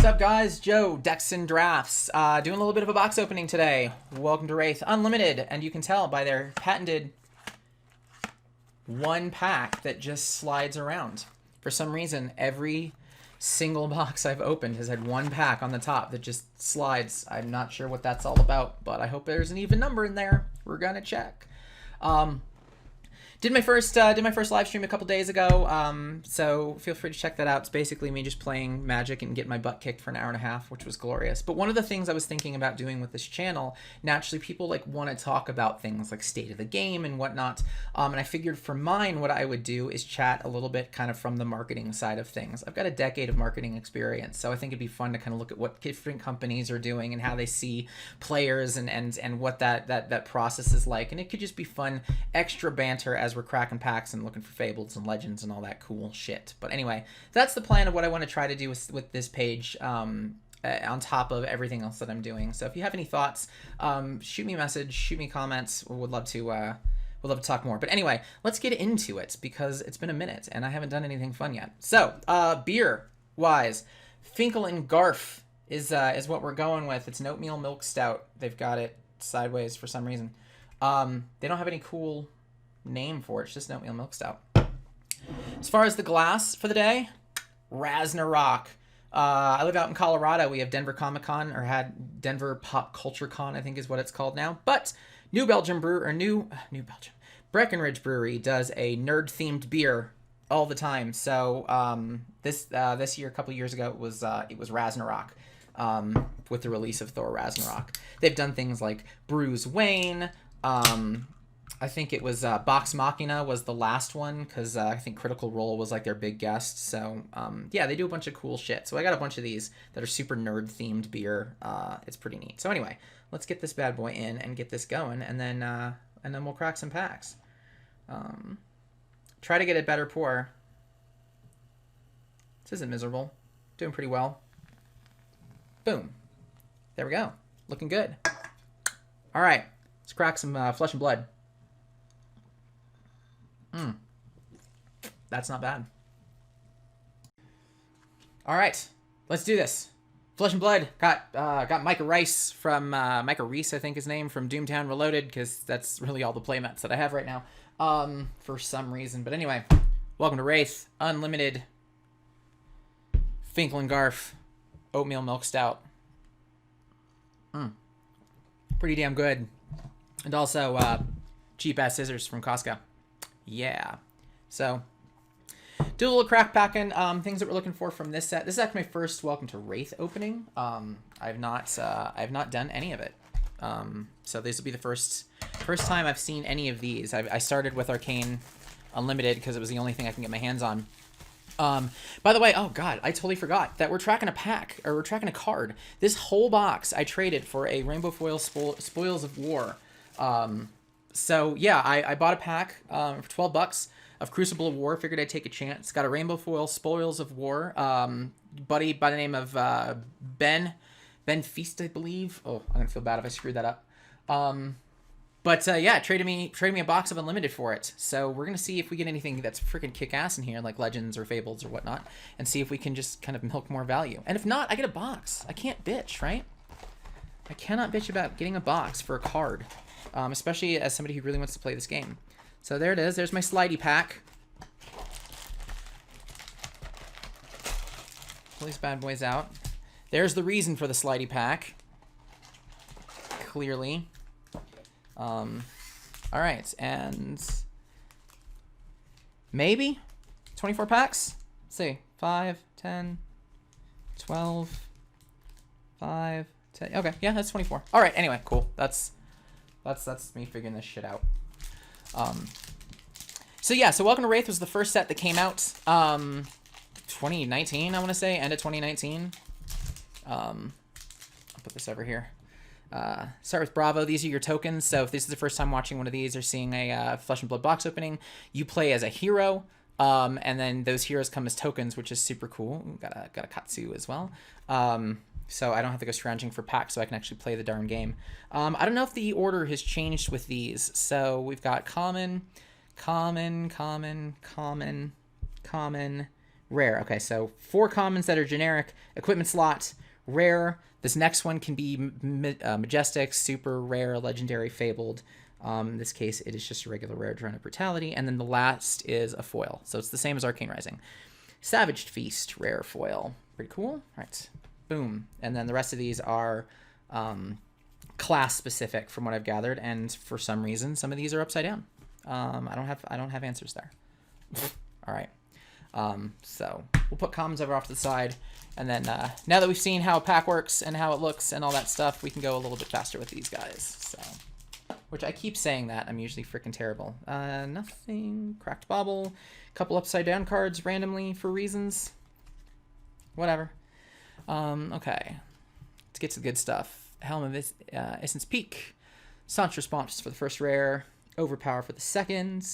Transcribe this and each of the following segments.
What's up, guys? Joe, Decks and Drafts, doing a little bit of a box opening today. Welcome to Rathe Unlimited, and you can tell by their patented one pack that just slides around. For some reason, every single box I've opened has had one pack on the top that just slides. I'm not sure what that's all about, but I hope there's an even number in there. We're gonna check. Did my first live stream a couple days ago, so feel free to check that out. It's basically me just playing Magic and getting my butt kicked for an hour and a half, which was glorious. But one of the things I was thinking about doing with this channel, naturally people like want to talk about things like state of the game and whatnot, and I figured for mine what I would do is chat a little bit kind of from the marketing side of things. I've got a decade of marketing experience, so I think it'd be fun to kind of look at what different companies are doing and how they see players and what that process is like. And it could just be fun, extra banter as we're cracking packs and looking for fables and legends and all that cool shit. But anyway, that's the plan of what I want to try to do with this page, on top of everything else that I'm doing. So if you have any thoughts, shoot me a message, shoot me comments. Would love to talk more. But anyway, let's get into it because it's been a minute and I haven't done anything fun yet. So beer wise, Finkle and Garf is what we're going with. It's an oatmeal milk stout. They've got it sideways for some reason. They don't have any cool name for it. It's just an oatmeal milk stout. As far as the glass for the day, Ragnarok. I live out in Colorado. We have Denver Comic Con, or had Denver Pop Culture Con, I think is what it's called now. But New Belgium Breckenridge Brewery does a nerd themed beer all the time. So this year, a couple years ago, it was Ragnarok. With the release of Thor Ragnarok, they've done things like Bruce Wayne. I think it was Vox Machina was the last one because I think Critical Role was like their big guest. So yeah, they do a bunch of cool shit. So I got a bunch of these that are super nerd themed beer. It's pretty neat. So anyway, let's get this bad boy in and get this going, and then we'll crack some packs. Try to get it better pour. This isn't miserable. Doing pretty well. Boom. There we go. Looking good. All right, let's crack some Flesh and Blood. That's not bad. All right, let's do this. Flesh and Blood. Got Micah Rice from Micah Reese, I think his name, from Doomtown Reloaded, because that's really all the playmats that I have right now, for some reason. But anyway, welcome to Rathe Unlimited Finkle and Garf Oatmeal Milk Stout. Pretty damn good. And also cheap ass scissors from Costco. Yeah. So do a little crack packing. Things that we're looking for from this set. This is actually my first Welcome to Rathe opening. I've not done any of it. So this will be the first time I've seen any of these. I started with Arcane Unlimited because it was the only thing I can get my hands on. By the way, oh god, I totally forgot that we're tracking a pack, or we're tracking a card. This whole box I traded for a Rainbow Foil Spoils of War. So yeah, I bought a pack for $12 of Crucible of War. Figured I'd take a chance. Got a Rainbow Foil Spoils of War. Buddy by the name of Ben Feast, I believe. Oh, I'm gonna feel bad if I screwed that up. But yeah, traded me a box of Unlimited for it. So we're gonna see if we get anything that's freaking kick-ass in here, like Legends or Fables or whatnot, and see if we can just kind of milk more value. And if not, I get a box. I can't bitch, right? I cannot bitch about getting a box for a card, especially as somebody who really wants to play this game. So there it is. There's my slidey pack. Pull these bad boys out. There's the reason for the slidey pack. Clearly. All right, and maybe 24 packs. Let's see, 5, 10, 12, 5, 10. Okay, yeah, that's 24. All right, anyway, cool. That's me figuring this shit out. So yeah, so Welcome to Rathe was the first set that came out 2019, I want to say, end of 2019. I'll put this over here. Start with Bravo. These are your tokens. So if this is the first time watching one of these or seeing a Flesh and Blood box opening, you play as a hero, and then those heroes come as tokens, which is super cool. Got a Katsu as well. So I don't have to go scrounging for packs, so I can actually play the darn game. I don't know if the order has changed with these. So we've got common, Rare. Okay, so 4 commons that are generic. Equipment slot, rare. This next one can be majestic, super rare, legendary, fabled. In this case, it is just a regular rare Drone of Brutality. And then the last is a foil. So it's the same as Arcane Rising. Savage Feast, rare foil. Pretty cool. All right. Boom. And then the rest of these are class specific from what I've gathered. And for some reason, some of these are upside down. I don't have answers there. All right. So we'll put commons over off to the side. And then now that we've seen how a pack works and how it looks and all that stuff, we can go a little bit faster with these guys. So, which I keep saying that. I'm usually freaking terrible. Nothing. Cracked Bauble. Couple upside down cards randomly for reasons. Whatever. Okay. Let's get to the good stuff. Helm of Essence Peak. Staunch Response for the first rare. Overpower for the second.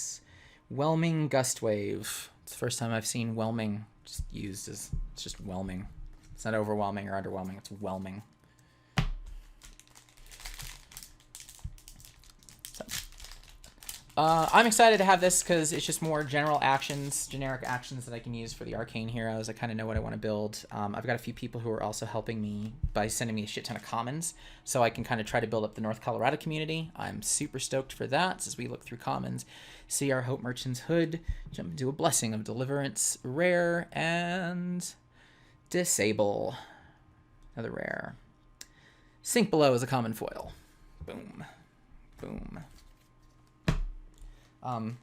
Whelming Gust Wave. It's the first time I've seen whelming just used as, it's just whelming. It's not overwhelming or underwhelming, it's whelming. So, I'm excited to have this because it's just more general actions, generic actions that I can use for the arcane heroes. I kind of know what I want to build. I've got a few people who are also helping me by sending me a shit ton of commons, so I can kind of try to build up the North Colorado community. I'm super stoked for that as we look through commons. See our Hope Merchant's Hood, jump into a Blessing of Deliverance, rare, and Disable, another rare. Sink Below is a common foil. Boom. Boom. But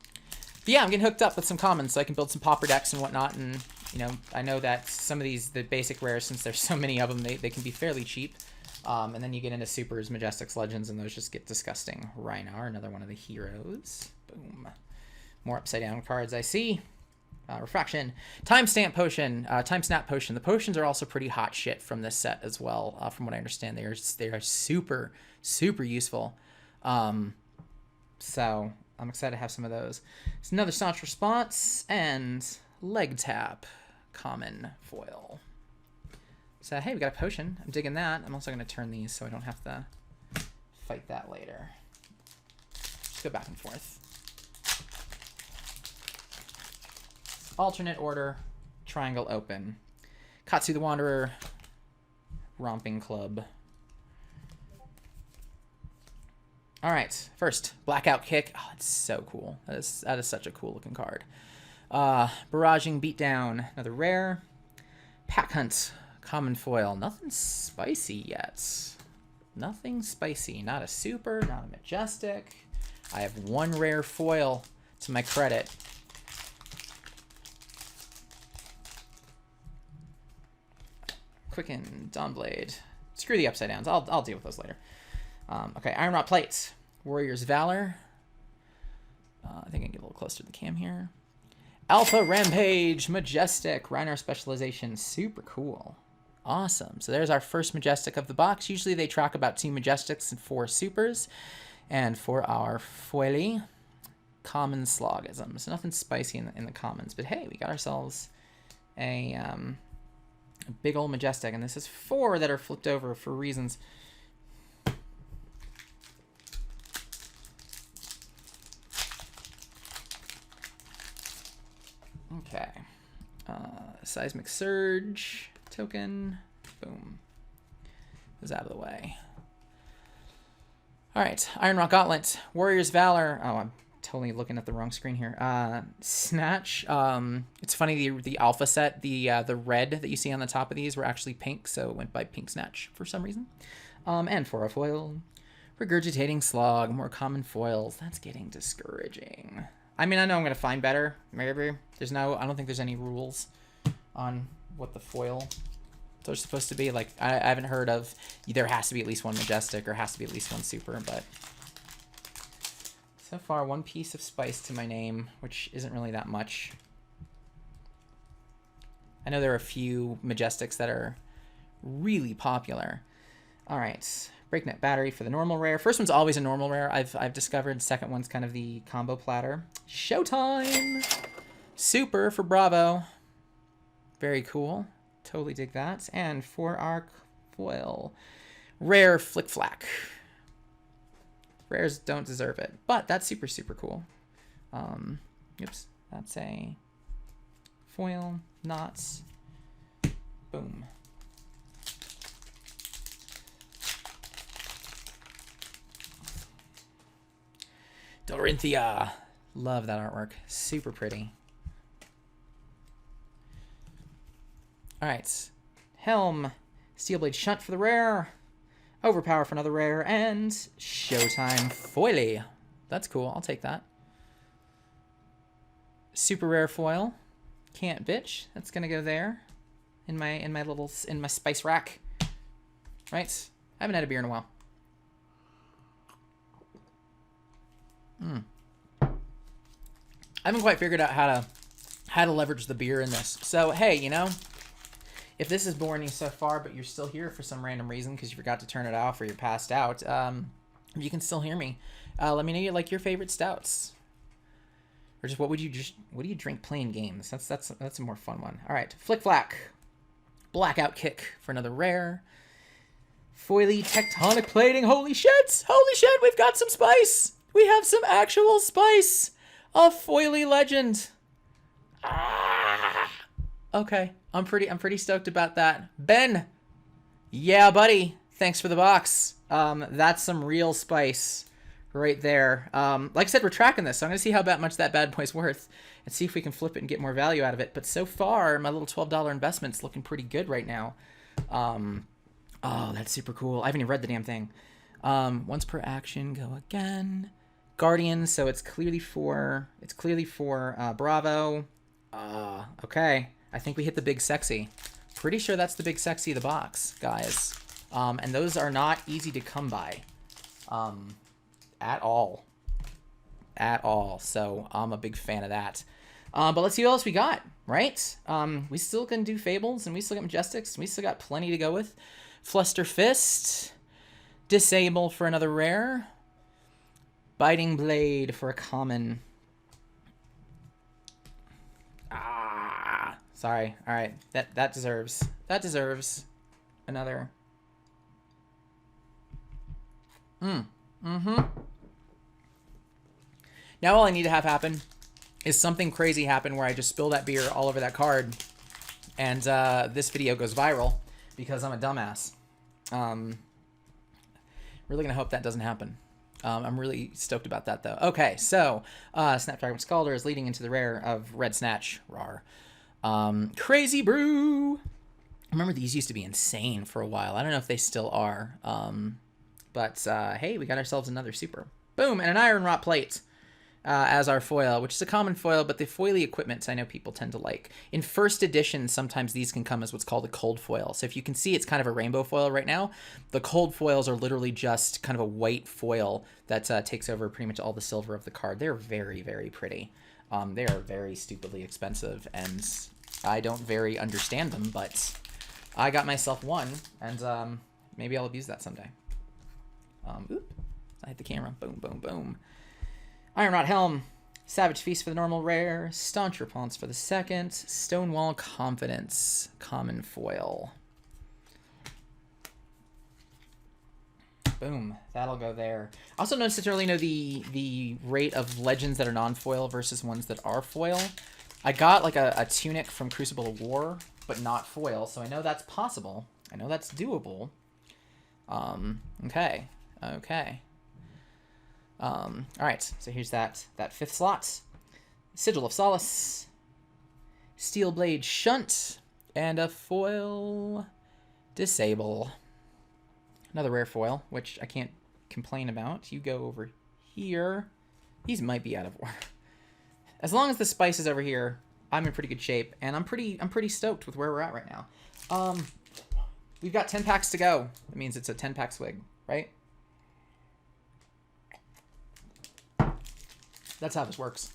yeah, I'm getting hooked up with some commons so I can build some pauper decks and whatnot, and you know, I know that some of these, the basic rares, since there's so many of them, they can be fairly cheap. And then you get into Supers, Majestics, Legends, and those just get disgusting. Rhinar, another one of the heroes. Boom. More upside down cards I see. Refraction. Time Snap Potion. The potions are also pretty hot shit from this set as well. From what I understand, they are super, super useful. So I'm excited to have some of those. It's another Staunch Response and Leg Tap. Common foil. So, hey, we got a potion. I'm digging that. I'm also going to turn these so I don't have to fight that later. Just go back and forth. Alternate order. Triangle open. Katsu the Wanderer. Romping Club. All right. First, Blackout Kick. Oh, it's so cool. That is such a cool looking card. Barraging Beatdown. Another rare. Pack Hunt. Common foil. Nothing spicy yet. Nothing spicy. Not a super, not a majestic. I have one rare foil to my credit. Quicken, Dawnblade. Screw the upside downs. I'll deal with those later. Okay, Iron Rot Plate. Warrior's Valor. I think I can get a little closer to the cam here. Alpha Rampage. Majestic. Rhinar Specialization. Super cool. Awesome. So there's our first Majestic of the box. Usually they track about 2 Majestics and 4 Supers. And for our foily, Common Slogism. So nothing spicy in the commons. But hey, we got ourselves a big old Majestic. And this is 4 that are flipped over for reasons. Okay. Seismic Surge. Token. Boom. Goes out of the way. All right. Iron Rock Gauntlet. Warrior's Valor. Oh, I'm totally looking at the wrong screen here. Snatch. It's funny, the alpha set, the red that you see on the top of these were actually pink, so it went by Pink Snatch for some reason. And for a foil, Regurgitating Slog. More common foils. That's getting discouraging. I mean, I know I'm going to find better. Maybe. I don't think there's any rules on what the foil are supposed to be. Like, I haven't heard of there has to be at least one Majestic or has to be at least one Super, but so far 1 piece of spice to my name, which isn't really that much. I know there are a few Majestics that are really popular. All right, Breakneck Battery for the normal rare. First one's always a normal rare, I've discovered. Second one's kind of the combo platter. Showtime! Super for Bravo. Very cool. Totally dig that. And for our foil, rare Flick Flack. Rares don't deserve it, but that's super, super cool. Oops, that's a foil. knots. Boom. Dorinthia. Love that artwork. Super pretty. All right. Helm. Steelblade Shunt for the rare. Overpower for another rare. And Showtime Foily. That's cool. I'll take that. Super rare foil. Can't bitch. That's gonna go there. In my spice rack. Right? I haven't had a beer in a while. I haven't quite figured out how to leverage the beer in this. So hey, you know, if this is boring you so far, but you're still here for some random reason because you forgot to turn it off or you're passed out, you can still hear me. Let me know you like your favorite stouts, or just what do you drink playing games? That's a more fun one. All right, Flick Flack, Blackout Kick for another rare. Foily Tectonic Plating. Holy shit! Holy shit! We've got some spice. We have some actual spice. A Foily Legend. Okay, I'm pretty stoked about that. Ben, yeah, buddy. Thanks for the box. That's some real spice right there. Like I said, we're tracking this, so I'm gonna see how much that bad boy's worth and see if we can flip it and get more value out of it. But so far, my little $12 investment's looking pretty good right now. Oh, that's super cool. I haven't even read the damn thing. Once per action, go again. Guardian, so it's clearly for Bravo. Okay. I think we hit the big sexy. Pretty sure that's the big sexy of the box, guys. And those are not easy to come by. At all. At all. So I'm a big fan of that. But let's see what else we got, right? We still can do Fables, and we still got Majestics, and we still got plenty to go with. Fluster Fist. Disable for another rare. Biting Blade for a common. Sorry. All right. That deserves another. Now all I need to have happen is something crazy happen where I just spill that beer all over that card, and this video goes viral because I'm a dumbass. Really gonna hope that doesn't happen. I'm really stoked about that, though. Okay, so Snapdragon Scalder is leading into the rare of Red Snatch. Rar. Crazy Brew. Remember, these used to be insane for a while. I don't know if they still are. But hey, we got ourselves another super. Boom, and an Iron Rot Plate as our foil, which is a common foil, but the foily equipment I know people tend to like. In first edition, sometimes these can come as what's called a cold foil. So if you can see, it's kind of a rainbow foil right now. The cold foils are literally just kind of a white foil that takes over pretty much all the silver of the card. They're very, very pretty. They are very stupidly expensive, and I don't very understand them, but I got myself one, and maybe I'll abuse that someday. Oop, I hit the camera. Boom, boom, boom. Iron Rod Helm, Savage Feast for the normal rare, Staunch Response for the second, Stonewall Confidence, common foil. Boom, that'll go there. I also don't necessarily know the rate of legends that are non-foil versus ones that are foil. I got like a tunic from Crucible of War, but not foil, so I know that's possible. I know that's doable. Okay. All right, so here's that fifth slot. Sigil of Solace, Steel Blade Shunt, and a foil Disable. Another rare foil, which I can't complain about. You go over here. These might be out of order. As long as the spice is over here, I'm in pretty good shape, and I'm pretty stoked with where we're at right now. We've got 10 packs to go. That means it's a 10-pack swig, right? That's how this works.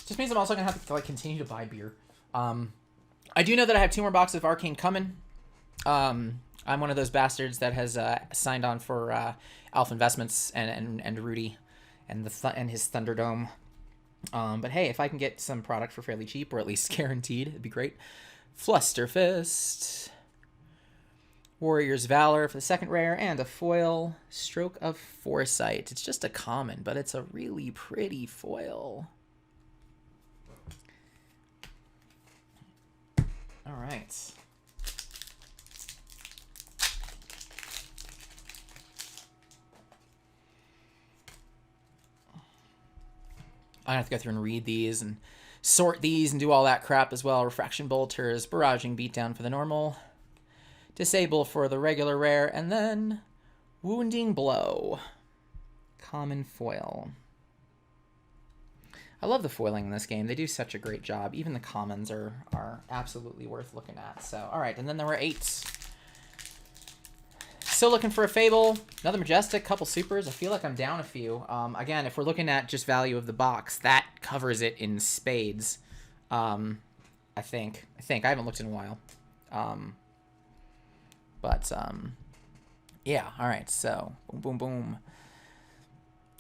Just means I'm also gonna have to like continue to buy beer. I do know that I have 2 more boxes of Arcane coming. I'm one of those bastards that has signed on for Alpha Investments and Rudy and his Thunderdome. But hey, if I can get some product for fairly cheap, or at least guaranteed, it'd be great. Flusterfist, Warrior's Valor for the second rare, and a foil, Stroke of Foresight. It's just a common, but it's a really pretty foil. All right. I have to go through and read these and sort these and do all that crap as well. Refraction Bolters, Barraging Beatdown for the normal, Disable for the regular rare, and then Wounding Blow. Common foil. I love the foiling in this game. They do such a great job. Even the commons are absolutely worth looking at. So, all right, and then there were 8. Still looking for a Fable, another Majestic, couple Supers. I feel like I'm down a few. Again, if we're looking at just value of the box, that covers it in spades. I think. I haven't looked in a while. Yeah, all right, so boom, boom, boom.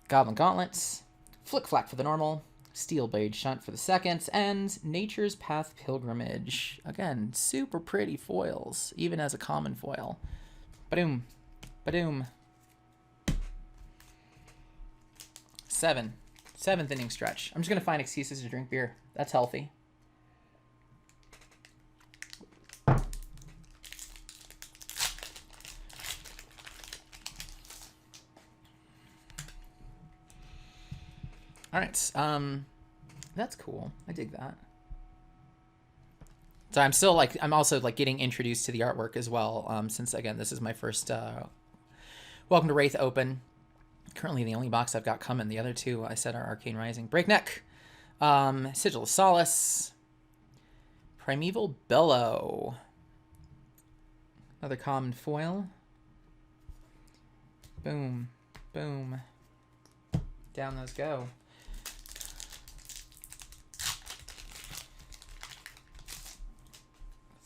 Goblin Gauntlets, Flick Flack for the normal, Steel Blade Shunt for the seconds, and Nature's Path Pilgrimage. Again, super pretty foils, even as a common foil. Badoom. Badoom. 7. 7th inning stretch. I'm just going to find excuses to drink beer. That's healthy. All right. That's cool. I dig that. So I'm also getting introduced to the artwork as well. Since again, this is my first Welcome to Rathe Open. Currently the only box I've got coming. The other 2 I said are Arcane Rising. Breakneck. Sigil of Solace. Primeval Bellow. Another common foil. Boom. Boom. Down those go.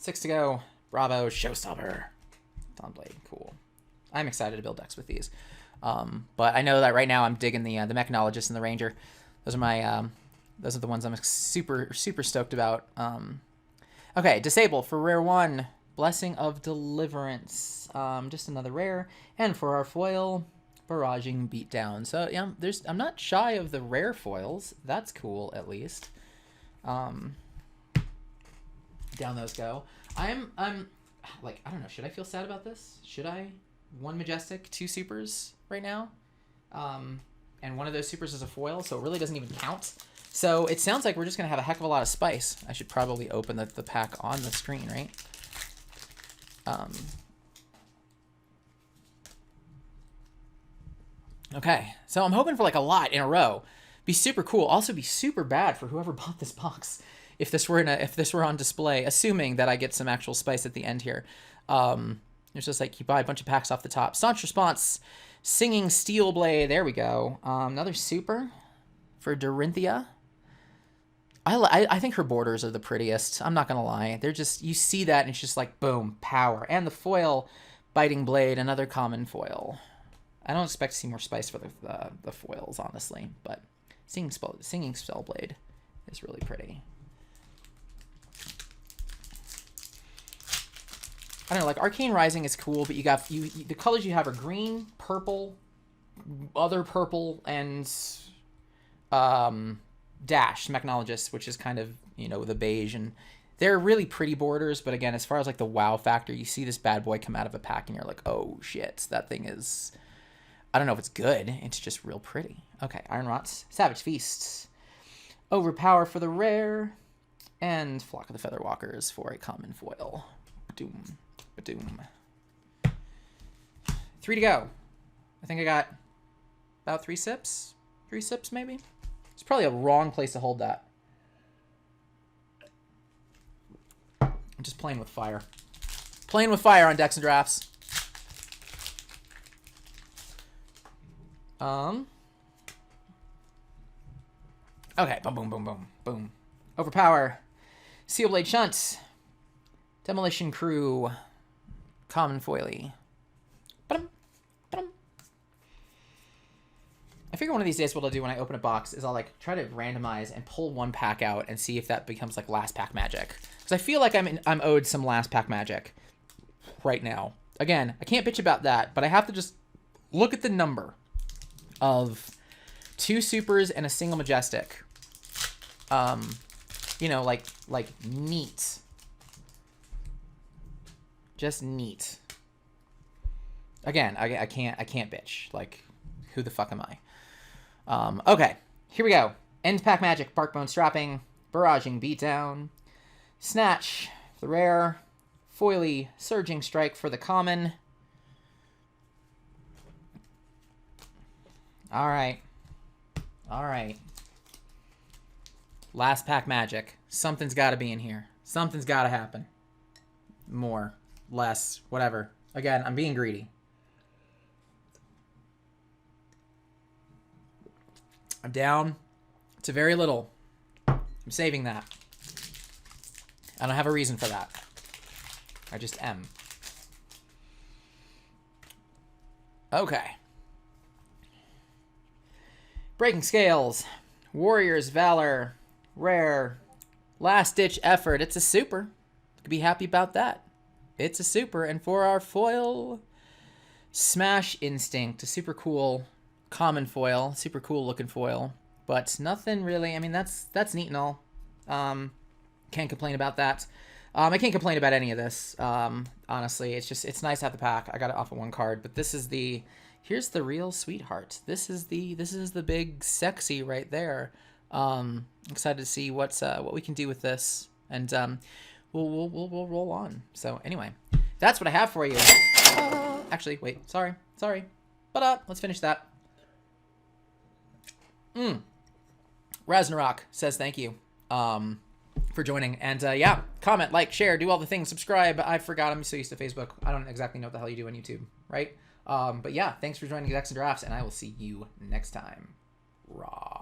Six to go. Bravo, Showstopper. Dawnblade, cool. I'm excited to build decks with these. But I know that right now I'm digging the Mechanologist and the Ranger. Those are the ones I'm super stoked about. Okay, Disable for rare 1. Blessing of Deliverance. Just another rare. And for our foil, Barraging Beatdown. So yeah, I'm not shy of the rare foils. That's cool, at least. Down those go. I'm like, I don't know, should I feel sad about this? Should I? 1 Majestic, 2 Supers right now. And one of those Supers is a foil, so it really doesn't even count. So it sounds like we're just going to have a heck of a lot of spice. I should probably open the pack on the screen, right? Okay, so I'm hoping for like a lot in a row. Be super cool. Also be super bad for whoever bought this box. If this were on display, assuming that I get some actual spice at the end here. It's just like you buy a bunch of packs off the top. Staunch Response, Singing Steel Blade. There we go. Another super for Dorinthia. I think her borders are the prettiest. I'm not gonna lie. They're just, you see that and it's just like boom, power. And the foil, Biting Blade, another common foil. I don't expect to see more spice for the foils, honestly, but Singing Spellblade is really pretty. I don't know, like Arcane Rising is cool, but the colors you have are green, purple, other purple, and Dash, Mechanologist, which is kind of, the beige, and they're really pretty borders, but again, as far as like the wow factor, you see this bad boy come out of a pack and you're like, oh shit, that thing is, I don't know if it's good, it's just real pretty. Okay, Iron Rots, Savage Feasts, Overpower for the rare, and Flock of the Featherwalkers for a common foil. Doom. Doom. 3 to go. I think I got about 3 sips. 3 sips, maybe? It's probably a wrong place to hold that. I'm just playing with fire. Playing with fire on decks and drafts. Okay. Boom, boom, boom, boom, boom. Overpower. Steel Blade Shunt. Demolition Crew. Common foily. Ba-dum, ba-dum. I figure one of these days what I'll do when I open a box is I'll like try to randomize and pull 1 pack out and see if that becomes like last pack magic. Because I feel like I'm owed some last pack magic right now. Again, I can't bitch about that, but I have to just look at the number of 2 supers and a single majestic. Like neat. Just neat. Again, I can't bitch. Like, who the fuck am I? Okay, here we go. End pack magic, Barkbone strapping, barraging beatdown, snatch for the rare, foily surging strike for the common. All right. Last pack magic. Something's got to be in here. Something's got to happen. More, less, whatever. Again, I'm being greedy. I'm down to very little. I'm saving that. I don't have a reason for that. I just am. Okay. Breaking Scales. Warrior's Valor. Rare. Last ditch effort. It's a super. Could be happy about that. It's a super. And for our foil, Smash Instinct. A super cool common foil. Super cool looking foil. But nothing really. I mean, that's neat and all. Can't complain about that. I can't complain about any of this. Honestly, it's nice to have the pack. I got it off of one card, but this is the, here's the real sweetheart. This is the big sexy right there. Excited to see what we can do with this, and we'll roll on. So anyway, that's what I have for you. Actually, wait, sorry, but let's finish that. Raznarok says thank you. For joining, and yeah, comment, like, share, do all the things, subscribe. I forgot, I'm so used to Facebook. I don't exactly know what the hell you do on YouTube, right? But yeah, thanks for joining Decks and Drafts, and I will see you next time. Raw.